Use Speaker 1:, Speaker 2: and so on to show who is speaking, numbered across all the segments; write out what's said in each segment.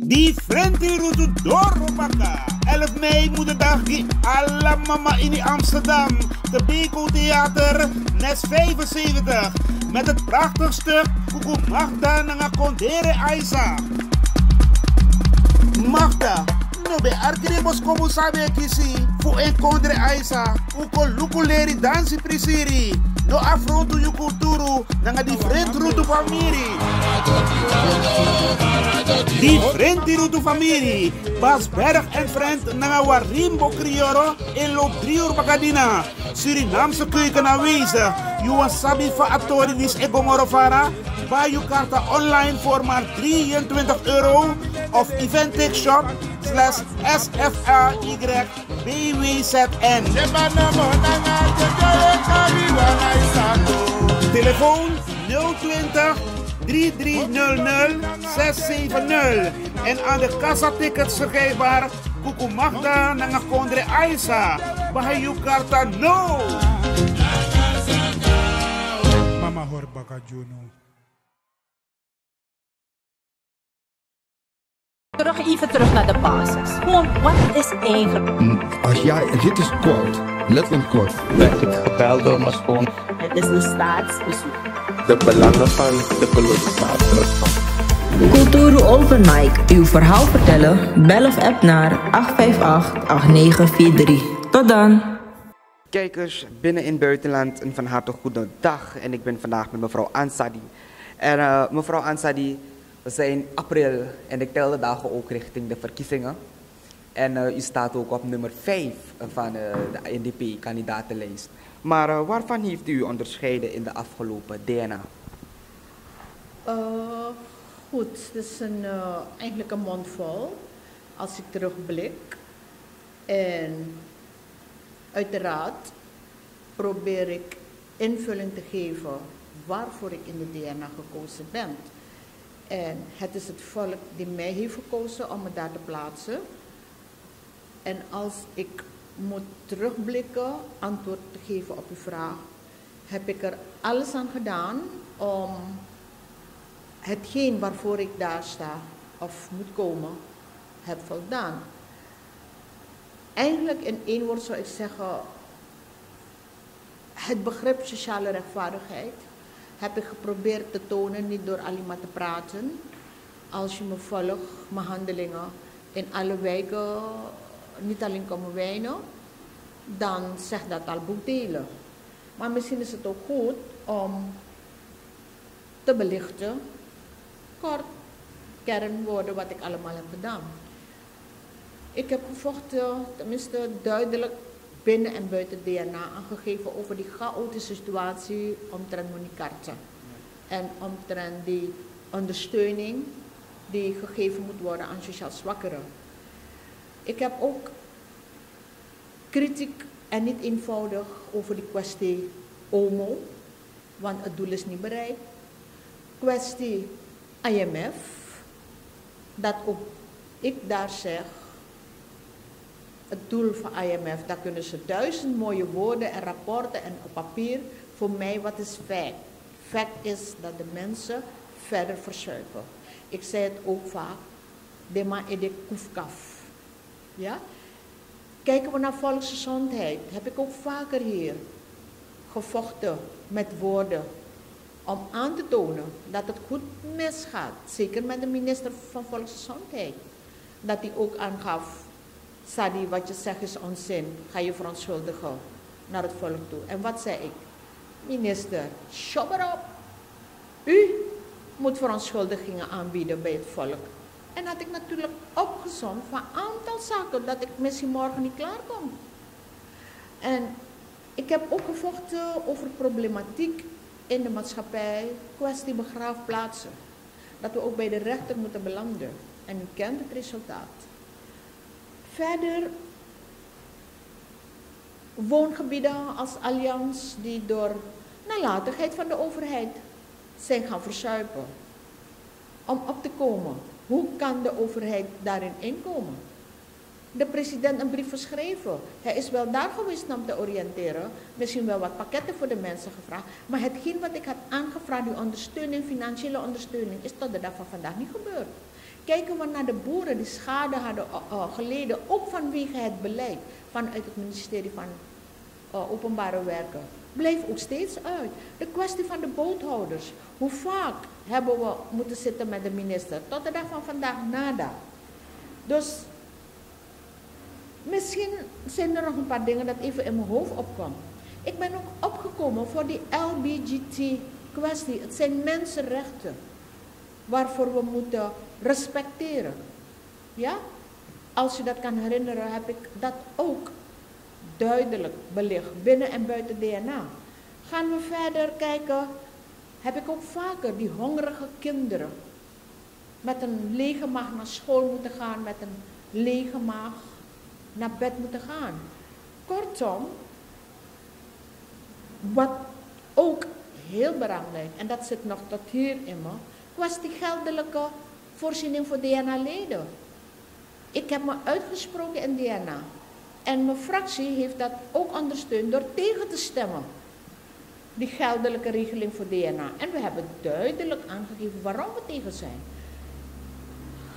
Speaker 1: Die Frenti Rutu Dorobaka. 11 mei moederdag die alla mama in Amsterdam. De Beko Theater, Nes 75. Met het prachtig stuk Kuku Magda Nanga Kondere Aisa. Magda, no be arkibos komu sabe kisi. Fu en Kondere Aisa. Uko lukuleri dansi prisiri. No afrontu yu kulturu. Nanga di Frenti Rutu famiri. Die Frenti Rutu famiri. Bas Berg en Friend Nanga Warimbo Crioro. In loop 3 uur Bakadina. Surinaamse keuken aanwezig. You wasabi fa atori dis egomorofara. Buy je kaarten online voor maar €23 of eventixshop/SFRYBWZN. Telefoon 020 3300 670 en aan de kassatickets verkrijgbaar Kuku Magda Nanga Kondre Aisa. Buy je kaarten no!
Speaker 2: Mama hoor Bakajuno.
Speaker 3: Even terug naar de basis. Gewoon, wat is eigenlijk?
Speaker 4: Als jij, dit is kort, letterlijk kort.
Speaker 5: Werd ik gebeld door mijn schoon.
Speaker 3: Het is een staatsbezoek.
Speaker 5: De belangen van de kolonisator.
Speaker 6: Kulturu Open Mic. Uw verhaal vertellen? Bel of app naar 858-8943. Tot dan.
Speaker 7: Kijkers binnen in buitenland, een van harte goede dag. En ik ben vandaag met mevrouw Ansadi. En mevrouw Ansadi, we zijn in april en ik tel de dagen ook richting de verkiezingen. En u staat ook op nummer 5 van de NDP-kandidatenlijst. Maar waarvan heeft u onderscheiden in de afgelopen DNA?
Speaker 8: Goed, het is eigenlijk een mond vol als ik terugblik. En uiteraard probeer ik invulling te geven waarvoor ik in de DNA gekozen ben. En het is het volk die mij heeft gekozen om me daar te plaatsen. En als ik moet terugblikken, antwoord te geven op uw vraag, heb ik er alles aan gedaan om hetgeen waarvoor ik daar sta of moet komen, heb voldaan. Eigenlijk in één woord zou ik zeggen, het begrip sociale rechtvaardigheid heb ik geprobeerd te tonen, niet door alleen maar te praten. Als je me volgt, mijn handelingen in alle wijken, niet alleen komen wijnen, dan zegt dat al boekdelen. Maar misschien is het ook goed om te belichten, kort, kernwoorden wat ik allemaal heb gedaan. Ik heb gevochten, tenminste duidelijk binnen en buiten DNA aangegeven over die chaotische situatie omtrent Monicarta. En omtrent die ondersteuning die gegeven moet worden aan sociaal zwakkeren. Ik heb ook kritiek en niet eenvoudig over die kwestie OMO, want het doel is niet bereikt. Kwestie IMF, dat ook ik daar zeg, het doel van IMF, daar kunnen ze 1000 mooie woorden en rapporten en op papier. Voor mij, wat is fact? Fact is dat de mensen verder verzuipen. Ik zei het ook vaak, dema ede koefkaf. Ja? Kijken we naar volksgezondheid, heb ik ook vaker hier gevochten met woorden om aan te tonen dat het goed misgaat. Zeker met de minister van Volksgezondheid. Dat hij ook aangaf, Sadi, wat je zegt is onzin. Ga je verontschuldigen naar het volk toe. En wat zei ik? Minister, shut up. U moet verontschuldigingen aanbieden bij het volk. En had ik natuurlijk opgezomd van een aantal zaken dat ik misschien morgen niet klaar kom. En ik heb ook gevochten over problematiek in de maatschappij, kwestie begraafplaatsen. Dat we ook bij de rechter moeten belanden. En u kent het resultaat. Verder woongebieden als Allianz die door nalatigheid van de overheid zijn gaan verzuipen. Om op te komen, hoe kan de overheid daarin inkomen? De president een brief geschreven. Hij is wel daar geweest om te oriënteren. Misschien wel wat pakketten voor de mensen gevraagd. Maar hetgeen wat ik had aangevraagd, die ondersteuning, financiële ondersteuning, is tot de dag van vandaag niet gebeurd. Kijken we naar de boeren die schade hadden geleden, ook vanwege het beleid vanuit het ministerie van Openbare Werken, blijft ook steeds uit. De kwestie van de boothouders. Hoe vaak hebben we moeten zitten met de minister? Tot de dag van vandaag nada. Dus misschien zijn er nog een paar dingen dat even in mijn hoofd opkwam. Ik ben ook opgekomen voor die LBGT kwestie. Het zijn mensenrechten waarvoor we moeten respecteren. Ja? Als je dat kan herinneren, heb ik dat ook duidelijk belicht, binnen en buiten DNA. Gaan we verder kijken, heb ik ook vaker die hongerige kinderen met een lege maag naar school moeten gaan, met een lege maag naar bed moeten gaan. Kortom, wat ook heel belangrijk, en dat zit nog tot hier in me, kwestie geldelijke voorziening voor DNA-leden. Ik heb me uitgesproken in DNA. En mijn fractie heeft dat ook ondersteund door tegen te stemmen. Die geldelijke regeling voor DNA. En we hebben duidelijk aangegeven waarom we tegen zijn.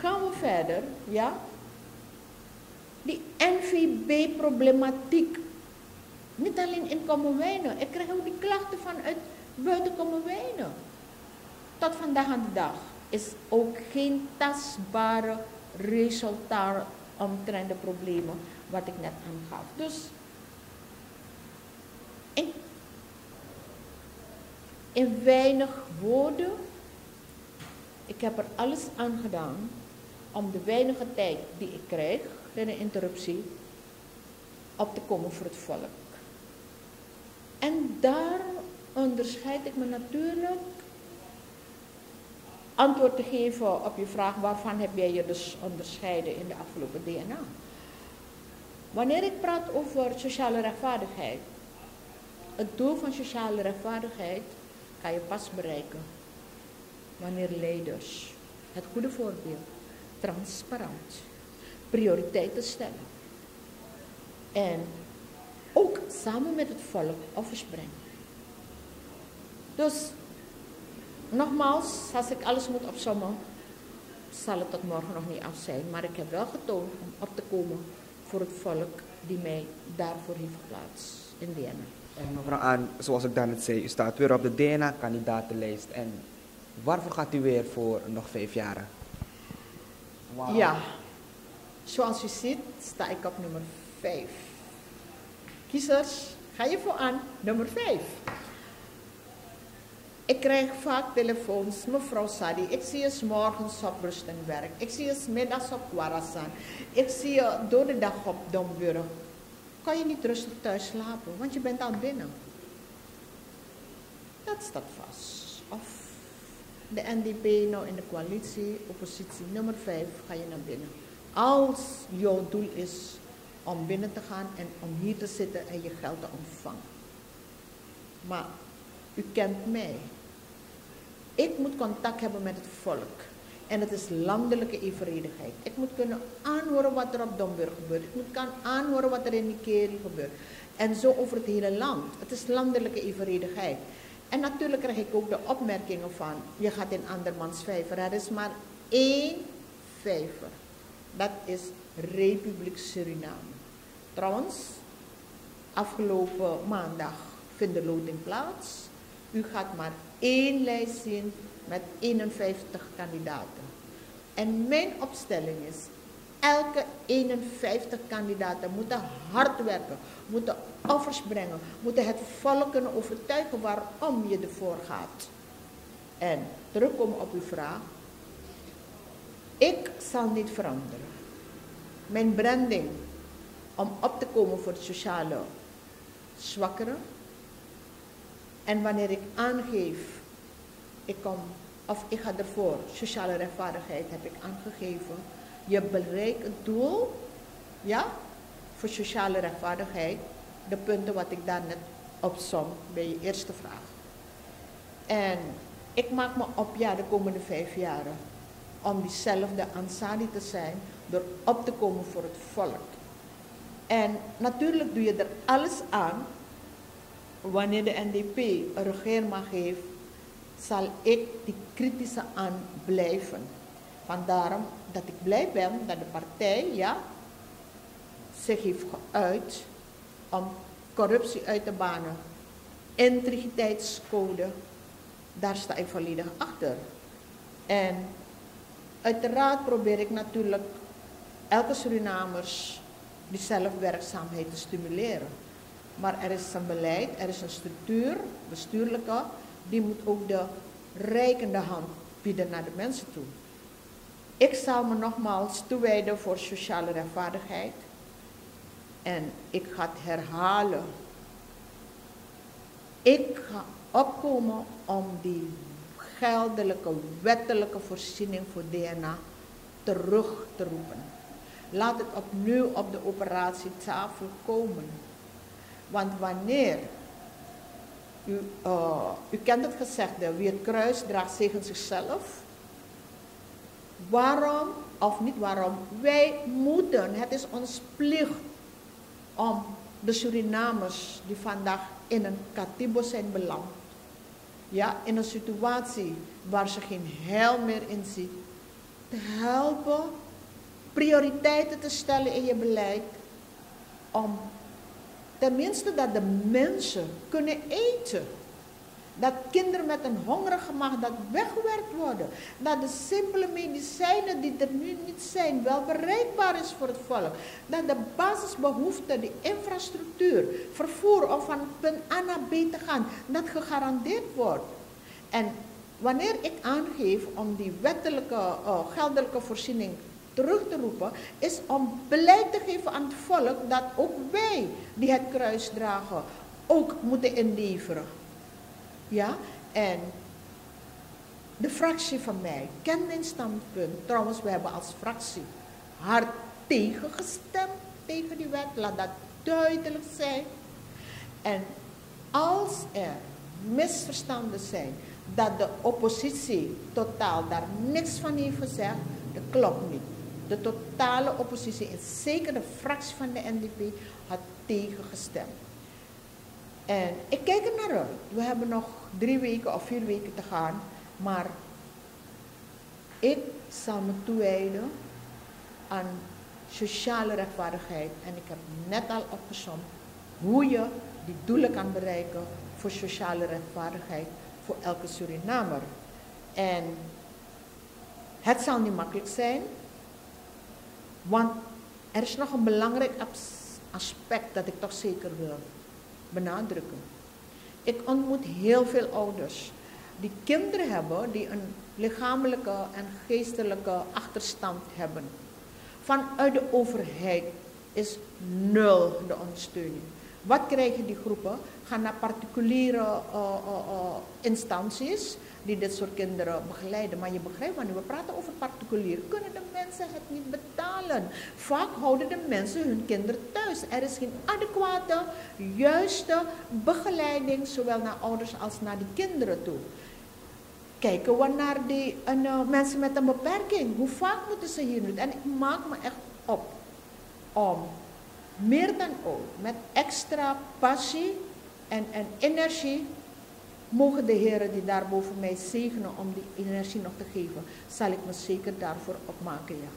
Speaker 8: Gaan we verder, ja? Die NVB-problematiek. Niet alleen in Kommerwijnen. Ik krijg ook die klachten vanuit buiten Kommerwijnen. Tot vandaag aan de dag is ook geen tastbare resultaat omtrent de problemen wat ik net aangaf. Dus in weinig woorden, ik heb er alles aan gedaan om de weinige tijd die ik krijg, in een interruptie, op te komen voor het volk. En daar onderscheid ik me natuurlijk antwoord te geven op je vraag, waarvan heb jij je dus onderscheiden in de afgelopen DNA? Wanneer ik praat over sociale rechtvaardigheid, het doel van sociale rechtvaardigheid kan je pas bereiken wanneer leiders het goede voorbeeld, transparant, prioriteiten stellen en ook samen met het volk offers brengen. Dus nogmaals, als ik alles moet opsommen, zal het tot morgen nog niet af zijn. Maar ik heb wel getoond om op te komen voor het volk die mij daarvoor heeft geplaatst in DNA.
Speaker 7: En mevrouw Aan, zoals ik daarnet zei, u staat weer op de DNA-kandidatenlijst. En waarvoor gaat u weer voor nog 5 jaar? Wow.
Speaker 8: Ja, zoals u ziet sta ik op nummer 5. Kiezers, ga je voor aan nummer 5. Ik krijg vaak telefoons, mevrouw Sadi, ik zie je 's morgens op rust en werk. Ik zie je 's middags op Kwarasan. Ik zie je door de dag op Domburg. Kan je niet rustig thuis slapen, want je bent al binnen. Dat staat vast. Of de NDP nou in de coalitie, oppositie nummer 5, ga je naar binnen. Als jouw doel is om binnen te gaan en om hier te zitten en je geld te ontvangen. Maar u kent mij. Ik moet contact hebben met het volk. En het is landelijke evenredigheid. Ik moet kunnen aanhoren wat er op Domburg gebeurt. Ik moet kunnen aanhoren wat er in Nikeri gebeurt. En zo over het hele land. Het is landelijke evenredigheid. En natuurlijk krijg ik ook de opmerkingen van, je gaat in andermans vijver. Er is maar 1 vijver. Dat is Republiek Suriname. Trouwens, afgelopen maandag vindt de loting plaats. U gaat maar 1 lijst zien met 51 kandidaten. En mijn opstelling is, elke 51 kandidaten moeten hard werken, moeten offers brengen, moeten het volk kunnen overtuigen waarom je ervoor gaat. En terugkomen op uw vraag, ik zal niet veranderen. Mijn branding om op te komen voor de sociale zwakkeren. En wanneer ik aangeef, ik ga ervoor, sociale rechtvaardigheid heb ik aangegeven. Je bereikt het doel, ja, voor sociale rechtvaardigheid, de punten wat ik daarnet opsom bij je eerste vraag. En ik maak me op, ja, de komende 5 jaren, om diezelfde Ansari te zijn, door op te komen voor het volk. En natuurlijk doe je er alles aan. Wanneer de NDP een regeermacht heeft, zal ik die kritische aan blijven. Vandaar dat ik blij ben dat de partij, ja, zich heeft geuit om corruptie uit te banen. Integriteitscode, daar sta ik volledig achter. En uiteraard probeer ik natuurlijk elke Surinamers die zelfwerkzaamheid te stimuleren. Maar er is een beleid, er is een structuur, bestuurlijke, die moet ook de reikende hand bieden naar de mensen toe. Ik zal me nogmaals toewijden voor sociale rechtvaardigheid. En ik ga het herhalen. Ik ga opkomen om die geldelijke, wettelijke voorziening voor DNA terug te roepen. Laat het opnieuw op de operatietafel komen. Want wanneer, u kent het gezegde, wie het kruis draagt zegen zichzelf. Waarom, of niet waarom, wij moeten, het is ons plicht om de Surinamers die vandaag in een katibo zijn beland, ja, in een situatie waar ze geen heil meer in zien, te helpen, prioriteiten te stellen in je beleid, om tenminste dat de mensen kunnen eten. Dat kinderen met een hongerige maag dat weggewerkt worden. Dat de simpele medicijnen die er nu niet zijn wel bereikbaar is voor het volk. Dat de basisbehoeften, de infrastructuur, vervoer om van punt A naar B te gaan, dat gegarandeerd wordt. En wanneer ik aangeef om die wettelijke, geldelijke voorziening terug te roepen, is om beleid te geven aan het volk dat ook wij die het kruis dragen ook moeten inleveren. Ja, en de fractie van mij kent mijn standpunt. Trouwens, we hebben als fractie hard tegengestemd tegen die wet. Laat dat duidelijk zijn. En als er misverstanden zijn dat de oppositie totaal daar niks van heeft gezegd, dat klopt niet. De totale oppositie, en zeker de fractie van de NDP, had tegengestemd. En ik kijk er naar uit. We hebben nog 3 weken of 4 weken te gaan. Maar ik zal me toewijden aan sociale rechtvaardigheid. En ik heb net al opgezomd hoe je die doelen kan bereiken voor sociale rechtvaardigheid voor elke Surinamer. En het zal niet makkelijk zijn. Want er is nog een belangrijk aspect dat ik toch zeker wil benadrukken. Ik ontmoet heel veel ouders die kinderen hebben die een lichamelijke en geestelijke achterstand hebben. Vanuit de overheid is 0 de ondersteuning. Wat krijgen die groepen? Gaan naar particuliere instanties die dit soort kinderen begeleiden. Maar je begrijpt, wanneer we praten over particulier, kunnen de mensen het niet betalen. Vaak houden de mensen hun kinderen thuis. Er is geen adequate, juiste begeleiding, zowel naar ouders als naar die kinderen toe. Kijken we naar die mensen met een beperking. Hoe vaak moeten ze hier nu? En ik maak me echt op om meer dan ooit met extra passie en energie mogen de heren die daar boven mij zegenen om die energie nog te geven, zal ik me zeker daarvoor opmaken, ja.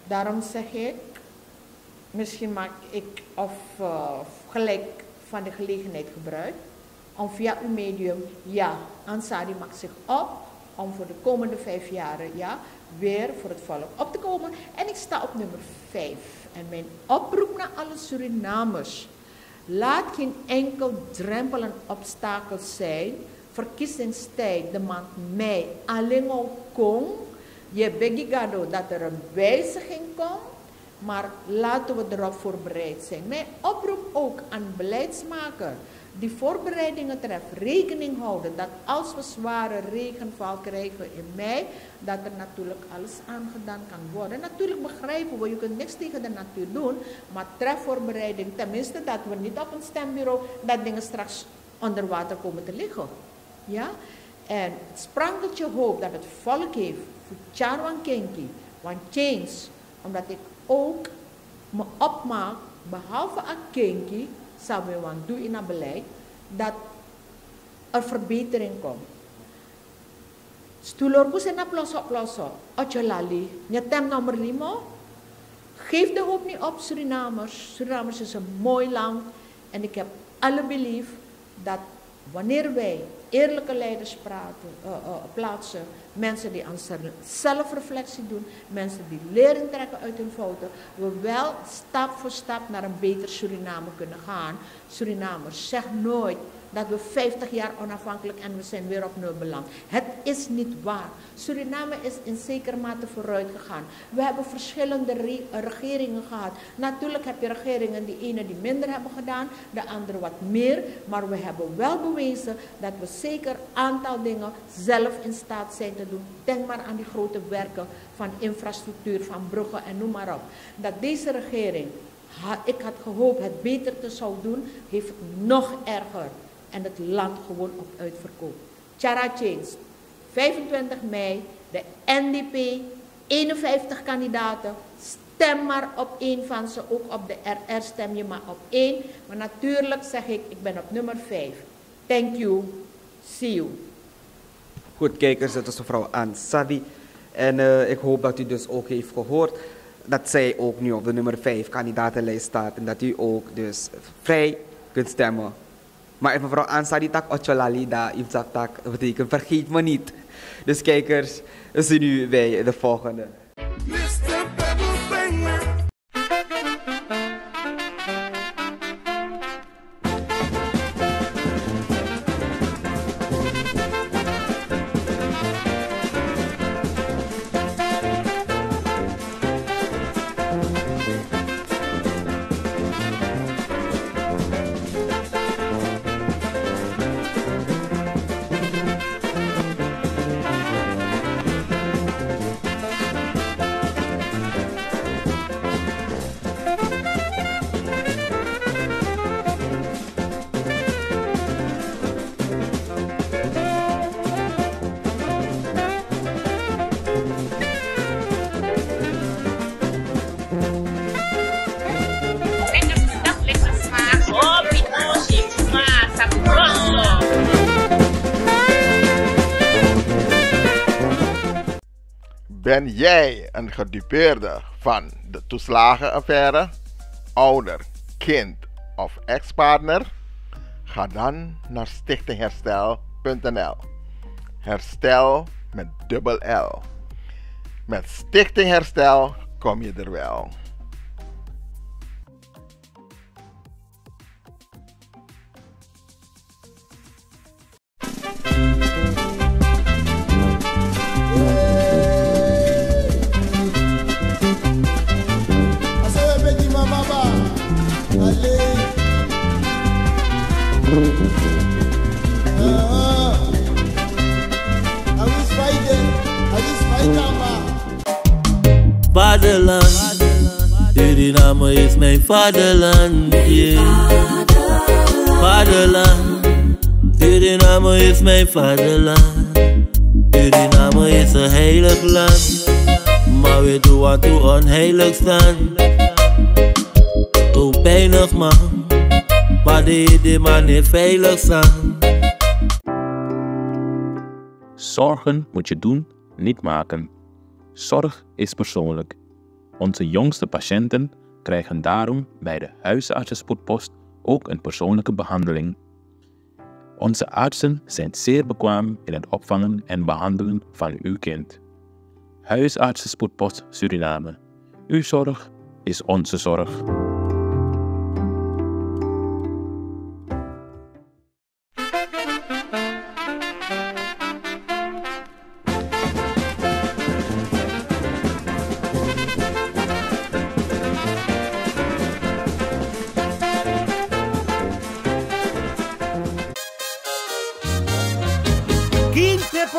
Speaker 8: Daarom zeg ik, misschien maak ik gelijk van de gelegenheid gebruik, om via uw medium, ja, Ansari maakt zich op om voor de komende 5 jaren, ja, weer voor het volk op te komen. En ik sta op nummer 5. En mijn oproep naar alle Surinamers: laat geen enkel drempel en obstakel zijn. Verkiezingstijd, de maand mei, alleen al kom. Je begigado dat er een wijziging komt. Maar laten we erop voorbereid zijn. Mijn oproep ook aan beleidsmakers die voorbereidingen treft, rekening houden dat als we zware regenval krijgen in mei, dat er natuurlijk alles aangedaan kan worden. Natuurlijk begrijpen we, je kunt niks tegen de natuur doen, maar tref voorbereiding, tenminste dat we niet op een stembureau dat dingen straks onder water komen te liggen. Ja? En het sprankeltje hoop dat het volk heeft voor Charwan Kenki, want change, omdat ik ook me opmaak, behalve aan Kenki, zal we want doen in het beleid, dat er verbetering komt. Stulorku sena plosso. Otjalali. Nyetem nommer 5. Geef de hoop niet op, Surinamers. Surinamers is een mooi land. En ik heb alle belief dat wanneer wij eerlijke leiders plaatsen, mensen die aan zelfreflectie doen, mensen die lering trekken uit hun fouten, we wel stap voor stap naar een beter Suriname kunnen gaan. Surinamers, zeg nooit dat we 50 jaar onafhankelijk en we zijn weer op nul beland. Het is niet waar. Suriname is in zekere mate vooruit gegaan. We hebben verschillende regeringen gehad. Natuurlijk heb je regeringen, die ene die minder hebben gedaan, de andere wat meer. Maar we hebben wel bewezen dat we zeker aantal dingen zelf in staat zijn te doen. Denk maar aan die grote werken van infrastructuur, van bruggen en noem maar op. Dat deze regering, ik had gehoopt het beter te zou doen, heeft het nog erger. En het land gewoon op uitverkoop. Chara Chains, 25 mei, de NDP, 51 kandidaten. Stem maar op één van ze, ook op de RR stem je maar op één. Maar natuurlijk zeg ik ben op nummer 5. Thank you, see you.
Speaker 7: Goed kijkers, dat is mevrouw Ansadi. En ik hoop dat u dus ook heeft gehoord dat zij ook nu op de nummer 5 kandidatenlijst staat. En dat u ook dus vrij kunt stemmen. Maar mevrouw Ansari tak Ocholali da tak betekent vergeet me niet. Dus kijkers, we zien nu bij de volgende.
Speaker 9: Ben jij een gedupeerde van de toeslagenaffaire, ouder, kind of ex-partner? Ga dan naar stichtingherstel.nl. Herstel met dubbel L. Met Stichting Herstel kom je er wel.
Speaker 10: Vaderland, Suriname is mijn vaderland, yeah. Vaderland, Suriname is mijn vaderland. Suriname is een heilig land, maar we doen wat we onheilig staan. Zo weinig man, maar de man niet veilig staan.
Speaker 11: Zorgen moet je doen, niet maken. Zorg is persoonlijk. Onze jongste patiënten krijgen daarom bij de huisartsenspoedpost ook een persoonlijke behandeling. Onze artsen zijn zeer bekwaam in het opvangen en behandelen van uw kind. Huisartsenspoedpost Suriname. Uw zorg is onze zorg.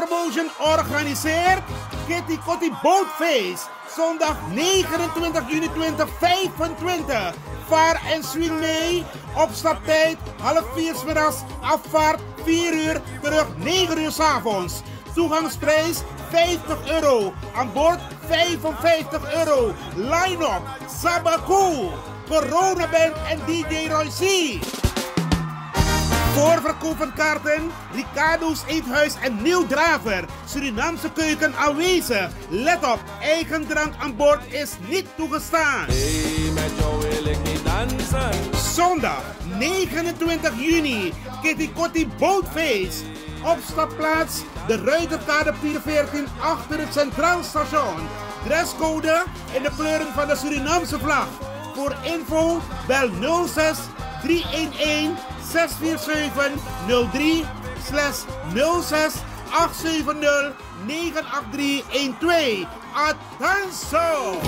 Speaker 1: Promotion organiseert Kitty Kotti Boatface. Zondag 29 juni 2025. Vaar en swing mee. Opstaptijd 3:30 's middags. Afvaart 4 uur. Terug 9 uur 's avonds. Toegangsprijs €50. Aan boord €55. Line-up Sabaku, Corona Band en DJ Roy C. Voorverkoop van kaarten, Ricardo's Eethuis en Nieuw Draver. Surinaamse keuken aanwezig. Let op, eigen drank aan boord is niet toegestaan.
Speaker 12: Hey, met jou wil ik niet dansen.
Speaker 1: Zondag 29 juni, Kitty Kotti Bootfeest. Opstapplaats, de Ruiterkade 414 achter het Centraal Station. Dresscode in de kleuren van de Surinaamse vlag. Voor info bel 06 311 647 03 /06 870 98312. Attenzo!